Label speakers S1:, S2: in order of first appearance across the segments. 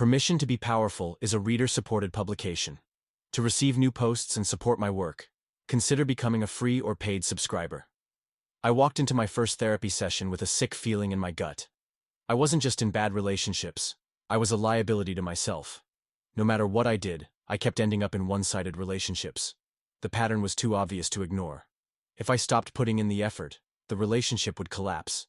S1: Permission to be Powerful is a reader-supported publication. To receive new posts and support my work, consider becoming a free or paid subscriber. I walked into my first therapy session with a sick feeling in my gut. I wasn't just in bad relationships, I was a liability to myself. No matter what I did, I kept ending up in one-sided relationships. The pattern was too obvious to ignore. If I stopped putting in the effort, the relationship would collapse.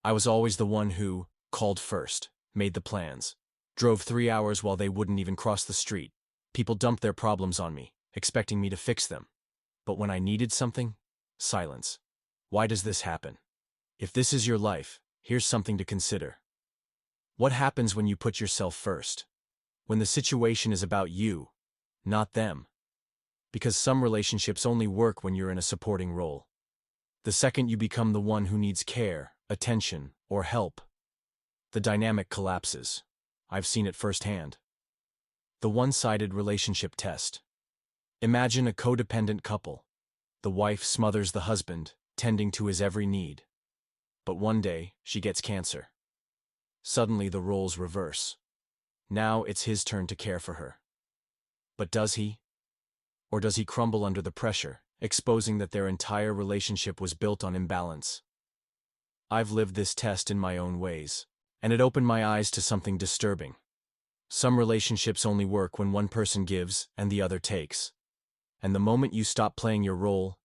S1: I was always the one who called first, made the plans, drove 3 hours while they wouldn't even cross the street. People dumped their problems on me, expecting me to fix them. But when I needed something, silence. Why does this happen? If this is your life, here's something to consider. What happens when you put yourself first? When the situation is about you, not them. Because some relationships only work when you're in a supporting role. The second you become the one who needs care, attention, or help, the dynamic collapses. I've seen it firsthand. The one-sided relationship test. Imagine a codependent couple. The wife smothers the husband, tending to his every need. But one day, she gets cancer. Suddenly the roles reverse. Now it's his turn to care for her. But does he? Or does he crumble under the pressure, exposing that their entire relationship was built on imbalance? I've lived this test in my own ways, and it opened my eyes to something disturbing. Some relationships only work when one person gives and the other takes. And the moment you stop playing your role,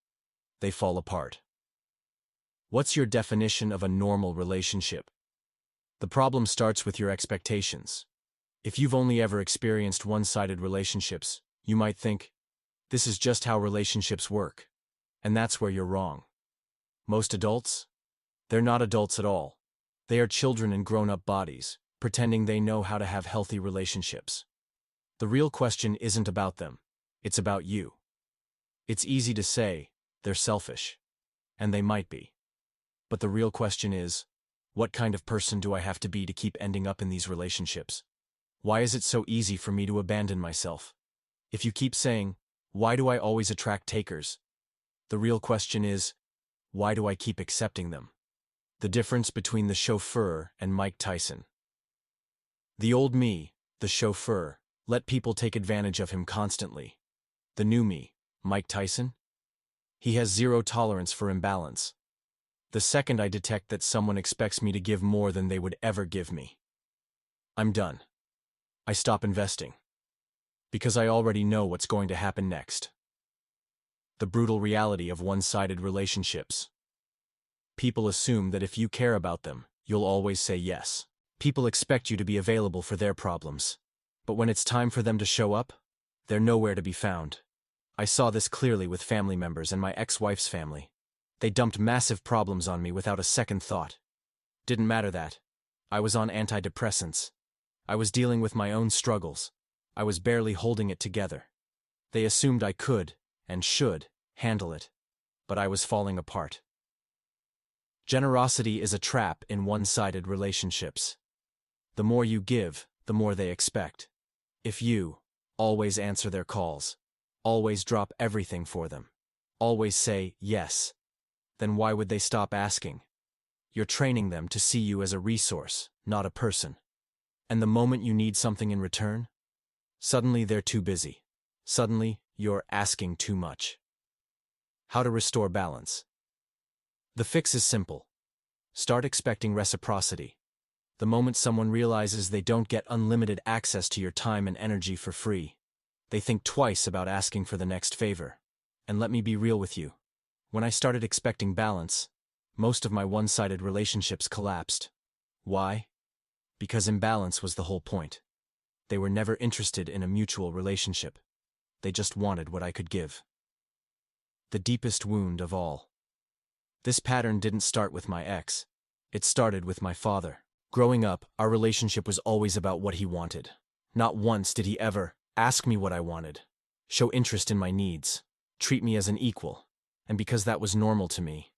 S1: they fall apart. What's your definition of a normal relationship? The problem starts with your expectations. If you've only ever experienced one-sided relationships, you might think, this is just how relationships work. And that's where you're wrong. Most adults? They're not adults at all. They are children in grown-up bodies, pretending they know how to have healthy relationships. The real question isn't about them. It's about you. It's easy to say, they're selfish. And they might be. But the real question is, what kind of person do I have to be to keep ending up in these relationships? Why is it so easy for me to abandon myself? If you keep saying, why do I always attract takers? The real question is, why do I keep accepting them? The difference between the chauffeur and Mike Tyson. The old me, the chauffeur, let people take advantage of him constantly. The new me, Mike Tyson? He has zero tolerance for imbalance. The second I detect that someone expects me to give more than they would ever give me, I'm done. I stop investing. Because I already know what's going to happen next. The brutal reality of one-sided relationships. People assume that if you care about them, you'll always say yes. People expect you to be available for their problems. But when it's time for them to show up, they're nowhere to be found. I saw this clearly with family members and my ex-wife's family. They dumped massive problems on me without a second thought. Didn't matter that. I was on antidepressants. I was dealing with my own struggles. I was barely holding it together. They assumed I could, and should, handle it. But I was falling apart. Generosity is a trap in one-sided relationships. The more you give, the more they expect. If you always answer their calls, always drop everything for them, always say yes, then why would they stop asking? You're training them to see you as a resource, not a person. And the moment you need something in return, suddenly they're too busy. Suddenly, you're asking too much. How to restore balance. The fix is simple. Start expecting reciprocity. The moment someone realizes they don't get unlimited access to your time and energy for free, they think twice about asking for the next favor. And let me be real with you. When I started expecting balance, most of my one-sided relationships collapsed. Why? Because imbalance was the whole point. They were never interested in a mutual relationship. They just wanted what I could give. The deepest wound of all. This pattern didn't start with my ex. It started with my father. Growing up, our relationship was always about what he wanted. Not once did he ever ask me what I wanted, show interest in my needs, treat me as an equal. And because that was normal to me,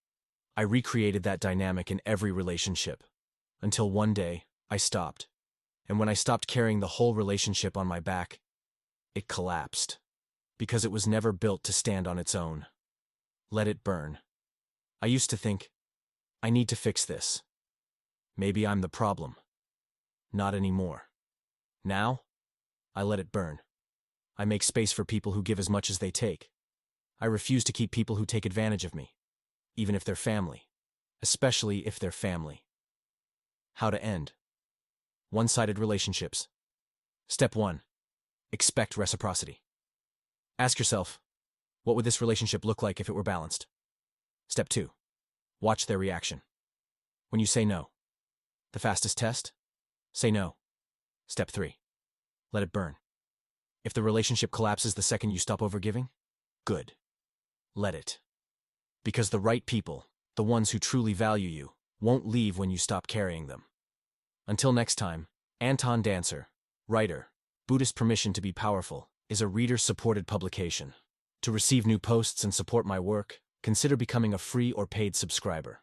S1: I recreated that dynamic in every relationship. Until one day, I stopped. And when I stopped carrying the whole relationship on my back, it collapsed. Because it was never built to stand on its own. Let it burn. I used to think, I need to fix this. Maybe I'm the problem. Not anymore. Now, I let it burn. I make space for people who give as much as they take. I refuse to keep people who take advantage of me, even if they're family, especially if they're family. How to end one-sided relationships. Step 1. Expect reciprocity. Ask yourself, what would this relationship look like if it were balanced? Step 2. Watch their reaction. When you say no, the fastest test? Say no. Step 3. Let it burn. If the relationship collapses the second you stop overgiving, good. Let it. Because the right people, the ones who truly value you, won't leave when you stop carrying them. Until next time, Anton Dancer, writer, Buddhist Permission to be Powerful, is a reader-supported publication. To receive new posts and support my work, consider becoming a free or paid subscriber.